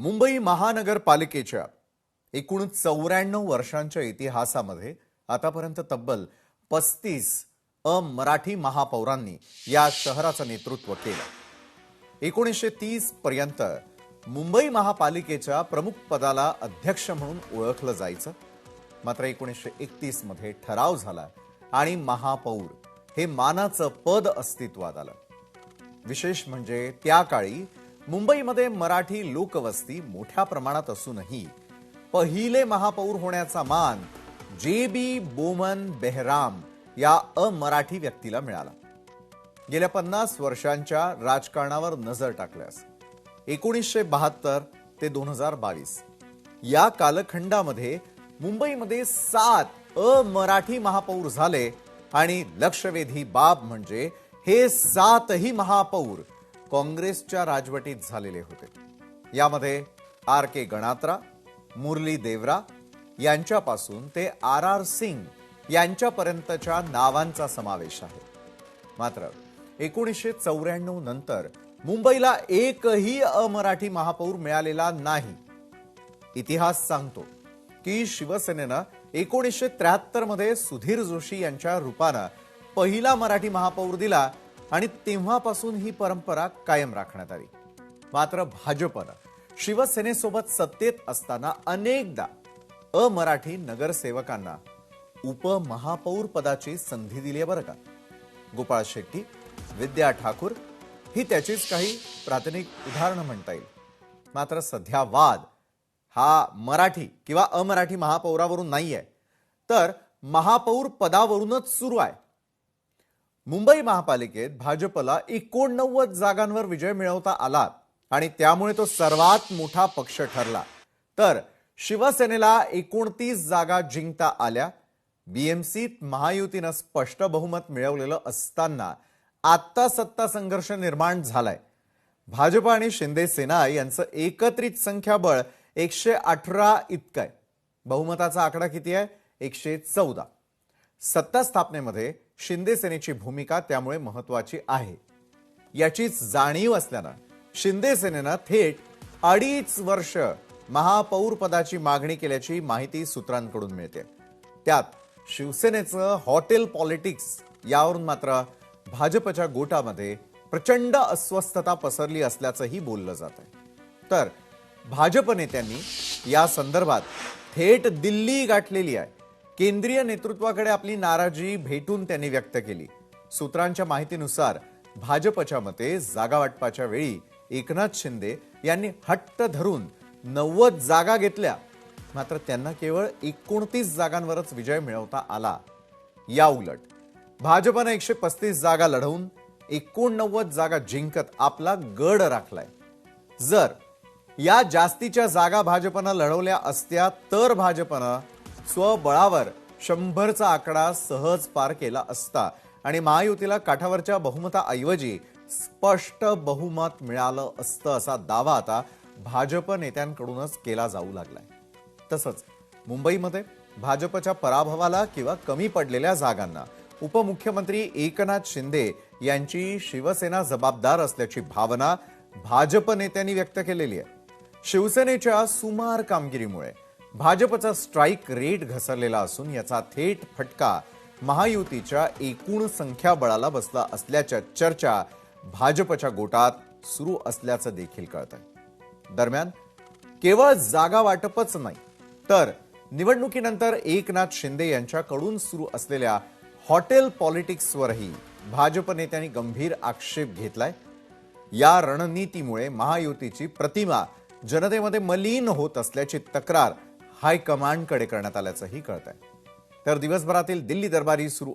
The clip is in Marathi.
मुंबई महानगरपालिकेच्या एकूण 94 वर्षांच्या इतिहासामध्ये आतापर्यंत तब्बल 35 मराठी महापौरांनी या शहराचं नेतृत्व केलं। 1930 पर्यंत मुंबई महापालिकेच्या प्रमुख पदाला अध्यक्ष म्हणून ओळखलं जायचं। मात्र 1931 मध्ये ठराव झाला आणि महापौर हे मानाचं पद अस्तित्वात आलं। विशेष म्हणजे त्या काळी मुंबईमध्ये मराठी लोकवस्ती मोठ्या प्रमाणात असूनही पहिले महापौर होण्याचा मान जे.बी. बोमन बेहराम या अमराठी व्यक्तीला मिळाला। गेल्या 50 वर्षांच्या राजकारणावर नजर टाकल्यास 1972 ते 2022 या कालखंडामध्ये मुंबईमध्ये 7 अमराठी महापौर झाले आणि लक्षवेधी बाब म्हणजे हे 7ही महापौर काँग्रेसच्या राजवटीत झालेले होते। यामध्ये आर.के. गणात्रा, मुरली देवरा यांच्यापासून ते आर.आर. सिंग यांच्यापर्यंतच्या नावांचा समावेश आहे। मात्र 1994 नंतर मुंबईला एकही अमराठी महापौर मिळालेला नाही। इतिहास सांगतो की शिवसेनेनं 1973 मध्ये सुधीर जोशी यांच्या रूपानं पहिला मराठी महापौर दिला आणि तेव्हापासून ही परंपरा कायम राखण्यात आली। मात्र भाजपनं शिवसेनेसोबत सत्तेत असताना अनेकदा अमराठी नगरसेवकांना उपमहापौर पदाची संधी दिली आहे बरं का। गोपाळ शेट्टी, विद्या ठाकूर ही त्याचीच काही प्राथमिक उदाहरणं म्हणता येईल। मात्र सध्या वाद हा मराठी किंवा अमराठी महापौरावरून नाहीये, तर महापौर पदावरूनच सुरू आहे। मुंबई महापालिकेत भाजपला 89 जागांवर विजय मिळवता आला आणि त्यामुळे तो सर्वात मोठा पक्ष ठरला। तर शिवसेनेला 29 जागा जिंकता आल्या। बीएमसीत महायुतीनं स्पष्ट बहुमत मिळवलेलं असताना आता सत्ता संघर्ष निर्माण झालाय। भाजप आणि शिंदे सेना यांचं एकत्रित संख्याबळ 118 इतकं आहे। बहुमताचा आकडा किती आहे? 114। सत्ता स्थापनेमध्ये शिंदे सेनेची भूमिका त्यामुळे महत्वाची आहे। याचीच जाणीव असल्यानं शिंदे सेनेनं थेट 2.5 वर्ष महापौर पदाची मागणी केल्याची माहिती सूत्रांकडून मिळते। त्यात शिवसेनेचं हॉटेल पॉलिटिक्स यावरून मात्र भाजपच्या गोटामध्ये प्रचंड अस्वस्थता पसरली असल्याचंही बोललं जात आहे। तर भाजप नेत्यांनी या संदर्भात थेट दिल्ली गाठलेली आहे। केंद्रीय नेतृत्वाकडे आपली नाराजी भेटून त्यांनी व्यक्त केली। सूत्रांच्या माहितीनुसार भाजपच्या मते जागा वाटपाच्या वेळी एकनाथ शिंदे यांनी हट्ट धरून 90 जागा घेतल्या, मात्र त्यांना केवळ 29 जागांवरच विजय मिळवता आला। या उलट भाजपने 135 जागा लढवून 89 जागा जिंकत आपला गड राखलाय। जर या जास्तीच्या जागा भाजपनं लढवल्या असत्या तर भाजपनं स्वबळावर 100चा आकडा सहज पार केला असता आणि महायुतीला काठावरच्या बहुमताऐवजी स्पष्ट बहुमत मिळालं असतं असा दावा आता भाजप नेत्यांकडूनच केला जाऊ लागलाय। तसंच मुंबईमध्ये भाजपच्या पराभवाला किंवा कमी पडलेल्या जागांना उपमुख्यमंत्री एकनाथ शिंदे यांची शिवसेना जबाबदार असल्याची भावना भाजप नेत्यांनी व्यक्त केलेली आहे। शिवसेनेच्या सुमार कामगिरीमुळे भाजपचा स्ट्राईक रेट घसरलेला असून याचा थेट फटका महायुतीच्या एकूण संख्याबळाला बसला असल्याच्या चर्चा भाजपच्या गोटात सुरू असल्याचं देखील कळतंय। दरम्यान केवळ जागा वाटपच नाही तर निवडणुकीनंतर एकनाथ शिंदे यांच्याकडून सुरू असलेल्या हॉटेल पॉलिटिक्सवरही भाजप नेत्यांनी गंभीर आक्षेप घेतलाय। या रणनीतीमुळे महायुतीची प्रतिमा जनतेमध्ये मलिन होत असल्याची तक्रार हायकमांडकडे करण्यात आल्याचंही कळतंय। तर दिवसभरातील दिल्ली दरबारी सुरू